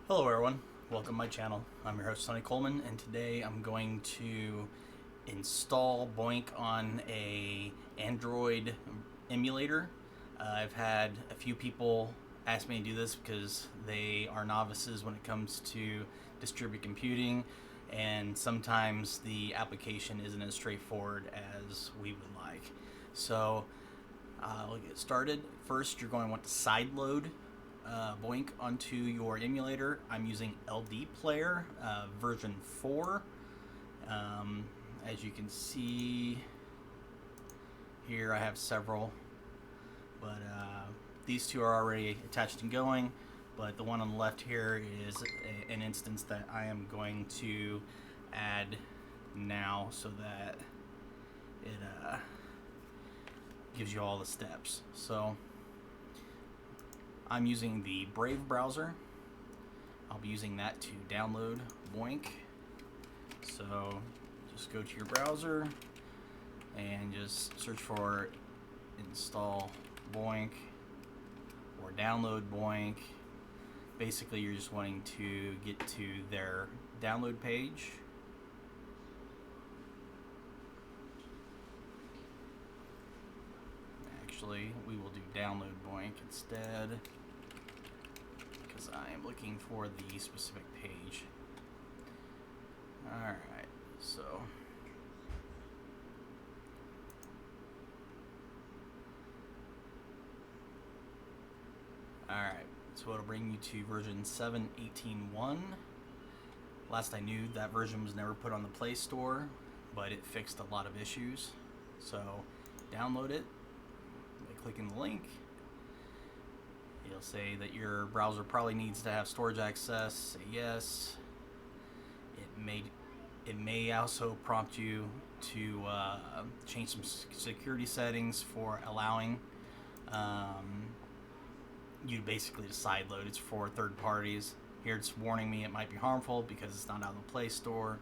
Hello everyone, welcome to my channel. I'm your host Sonny Coleman, and today I'm going to install BOINC on a Android emulator. I've had a few people ask me to do this because they are novices when it comes to distributed computing, and sometimes the application isn't as straightforward as we would like. So we'll get started. First, you're going to want to sideload BOINC onto your emulator. I'm using LDPlayer version 4. As you can see here, I have several, but these two are already attached and going, but the one on the left here is an instance that I am going to add now so that it gives you all the steps. So I'm using the Brave browser. I'll be using that to download BOINC. So just go to your browser and just search for install BOINC or download BOINC. Basically, you're just wanting to get to their download page. Actually, we will do download BOINC instead, because I am looking for the specific page. Alright, so it'll bring you to version 7.18.1. Last I knew, that version was never put on the Play Store, but it fixed a lot of issues. So download it by clicking the link. It'll say that your browser probably needs to have storage access. Say yes. It may also prompt you to change some security settings for allowing you basically to sideload. It's for third parties. Here it's warning me it might be harmful because it's not out of the Play Store.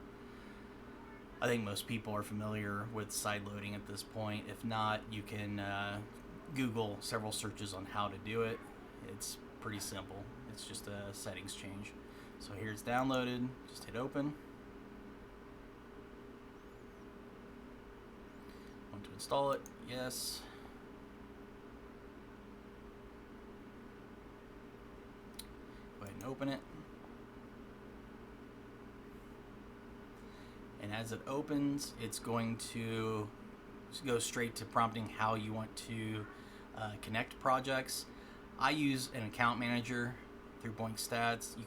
I think most people are familiar with sideloading at this point. If not, you can Google several searches on how to do it. It's pretty simple. It's just a settings change. So here it's downloaded. Just hit open. Want to install it? Yes. Go ahead and open it. And as it opens, it's going to go straight to prompting how you want to connect projects. I use an account manager through BOINC Stats.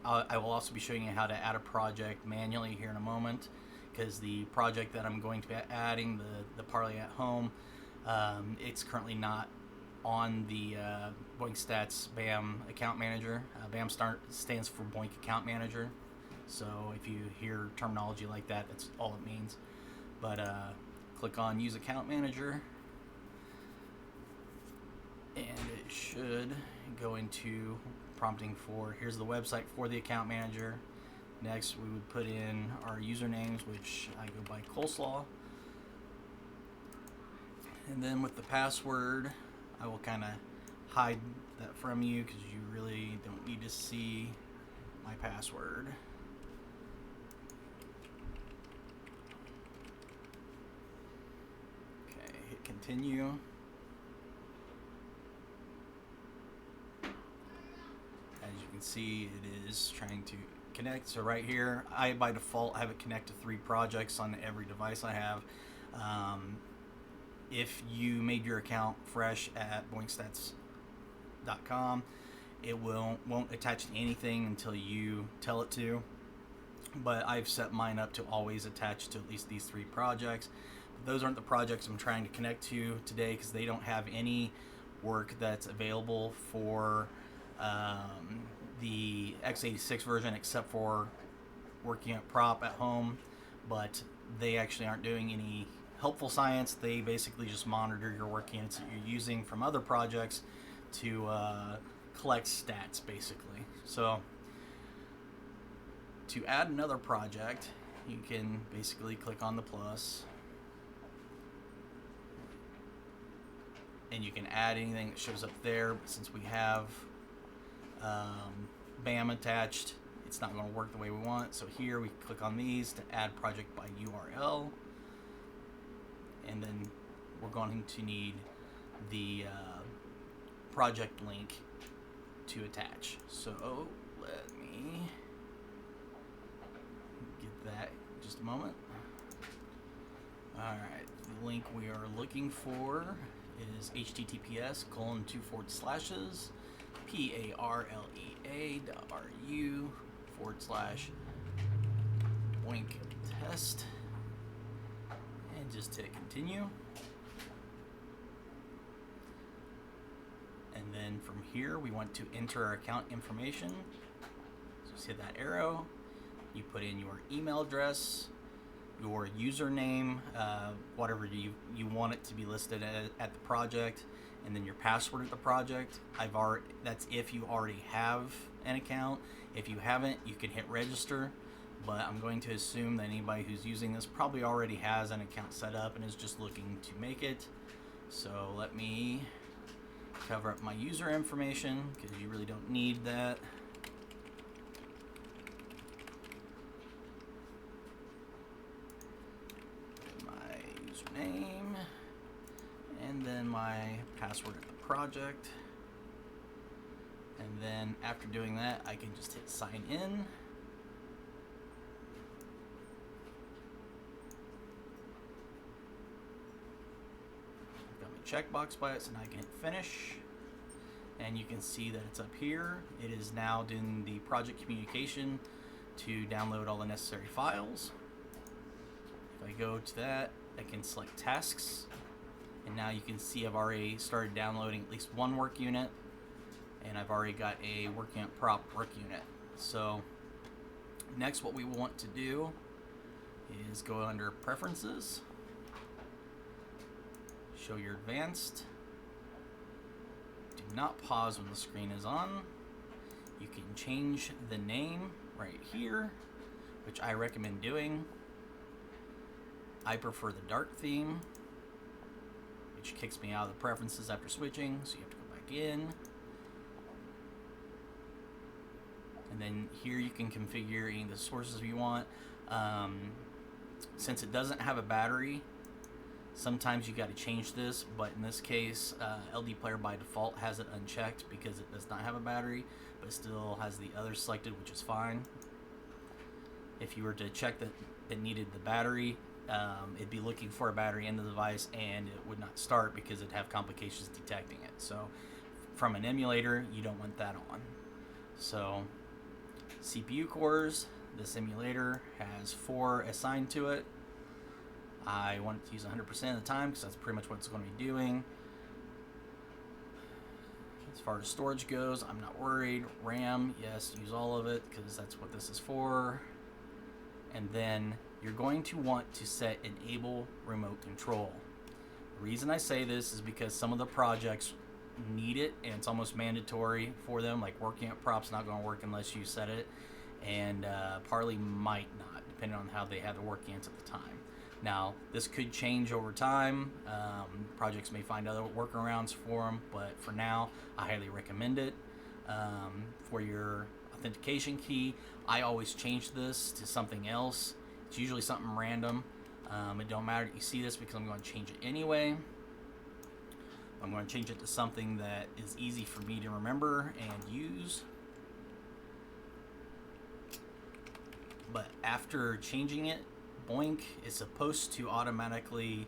I will also be showing you how to add a project manually here in a moment, because the project that I'm going to be adding, the Parley at Home, it's currently not on the BOINC Stats BAM account manager. BAM stands for BOINC Account Manager. So if you hear terminology like that, that's all it means. But click on Use Account Manager, and it should go into prompting for, here's the website for the account manager. Next, we would put in our usernames, which I go by Coleslaw. And then with the password, I will kind of hide that from you because you really don't need to see my password. Okay, hit continue. As you can see, it is trying to connect. So right here, I by default have it connect to 3 projects on every device I have. If you made your account fresh at boincstats.com, it won't attach to anything until you tell it to. But I've set mine up to always attach to at least these 3 projects. But those aren't the projects I'm trying to connect to today, because they don't have any work that's available for the x86 version, except for working at prop at home. But they actually aren't doing any helpful science. They basically just monitor your work units that you're using from other projects to collect stats, basically. So to add another project, you can basically click on the plus, and you can add anything that shows up there. But since we have bam, attached. It's not going to work the way we want. So here we click on these to add project by URL, and then we're going to need the project link to attach. So let me get that in just a moment. Alright, the link we are looking for is https://parlea.ru/BOINC test, and just hit continue. And then from here we want to enter our account information. So just hit that arrow, you put in your email address, your username, whatever you want it to be listed at the project, and then your password at the project. That's if you already have an account. If you haven't, you can hit register, but I'm going to assume that anybody who's using this probably already has an account set up and is just looking to make it. So let me cover up my user information, because you really don't need that. Name, and then my password at the project, and then after doing that I can just hit sign in. I've got my checkbox by it, so now I can hit finish, and you can see that it's up here. It is now doing the project communication to download all the necessary files. If I go to that, I can select tasks, and now you can see I've already started downloading at least one work unit, and I've already got a working at prop work unit. So next what we want to do is go under preferences, show your advanced, do not pause when the screen is on. You can change the name right here, which I recommend doing. I prefer the dark theme, which kicks me out of the preferences after switching, so you have to go back in. And then here you can configure any of the sources you want. Since it doesn't have a battery, sometimes you got to change this, but in this case, LDPlayer by default has it unchecked because it does not have a battery, but still has the other selected, which is fine. If you were to check that it needed the battery, it'd be looking for a battery in the device and it would not start because it'd have complications detecting it. So from an emulator, you don't want that on. So CPU cores, this emulator has 4 assigned to it. I want it to use 100% of the time because that's pretty much what it's going to be doing. As far as storage goes, I'm not worried. RAM, yes, use all of it because that's what this is for. And then you're going to want to set enable remote control. The reason I say this is because some of the projects need it and it's almost mandatory for them, like working at prop's not going to work unless you set it, and Parley might not, depending on how they have the workings at the time. Now this could change over time. Projects may find other workarounds for them, but for now I highly recommend it. For your authentication key, I always change this to something else. It's usually something random. It don't matter that you see this because I'm going to change it anyway. I'm going to change it to something that is easy for me to remember and use. But after changing it, BOINC is supposed to automatically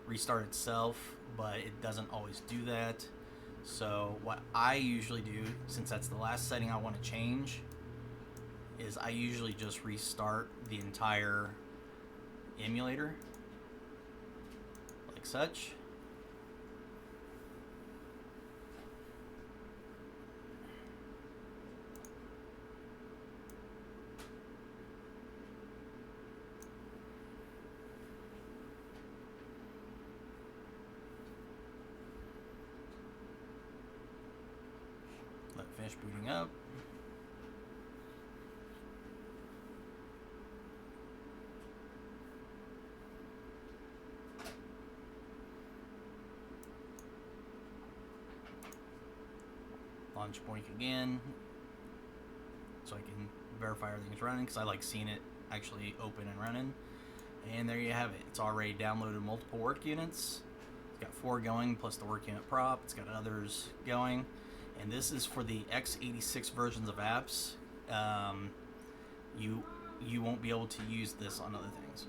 restart itself, but it doesn't always do that. So what I usually do, since that's the last setting I want to change, is I usually just restart the entire emulator, like such. Let it finish booting up. Launch BOINC again, so I can verify everything's running, because I like seeing it actually open and running. And there you have it. It's already downloaded multiple work units. It's got 4 going plus the work unit prop. It's got others going, and this is for the x86 versions of apps. You won't be able to use this on other things.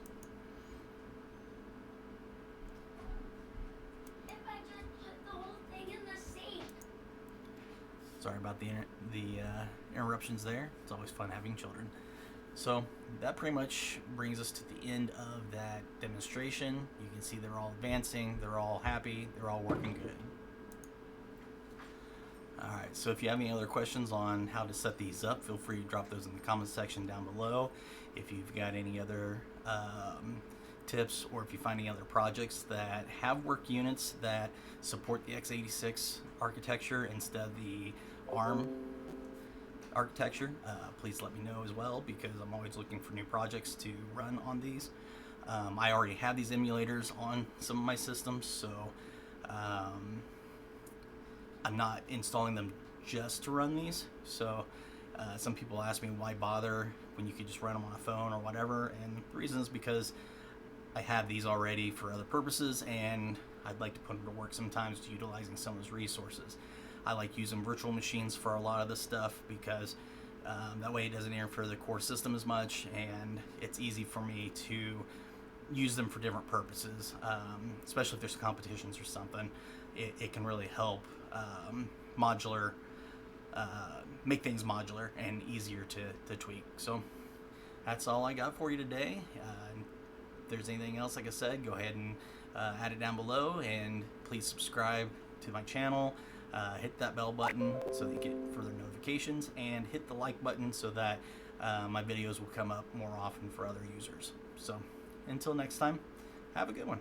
If I just put the whole thing in the sink. Sorry about the interruptions there. It's always fun having children. So that pretty much brings us to the end of that demonstration. You can see they're all advancing, they're all happy, they're all working good. Alright, so if you have any other questions on how to set these up, feel free to drop those in the comments section down below. If you've got any other tips, or if you find any other projects that have work units that support the x86 architecture instead of the ARM architecture, please let me know as well, because I'm always looking for new projects to run on these. I already have these emulators on some of my systems, so I'm not installing them just to run these. So some people ask me, why bother when you could just run them on a phone or whatever, and the reason is because I have these already for other purposes, and I'd like to put them to work sometimes utilizing some of those resources. I like using virtual machines for a lot of this stuff, because that way it doesn't interfere with the core system as much, and it's easy for me to use them for different purposes, especially if there's competitions or something. It can really help modular, make things modular and easier to tweak. So that's all I got for you today. If there's anything else, like I said, go ahead and add it down below, and please subscribe to my channel. Hit that bell button so that you get further notifications, and hit the like button so that my videos will come up more often for other users. So until next time, have a good one.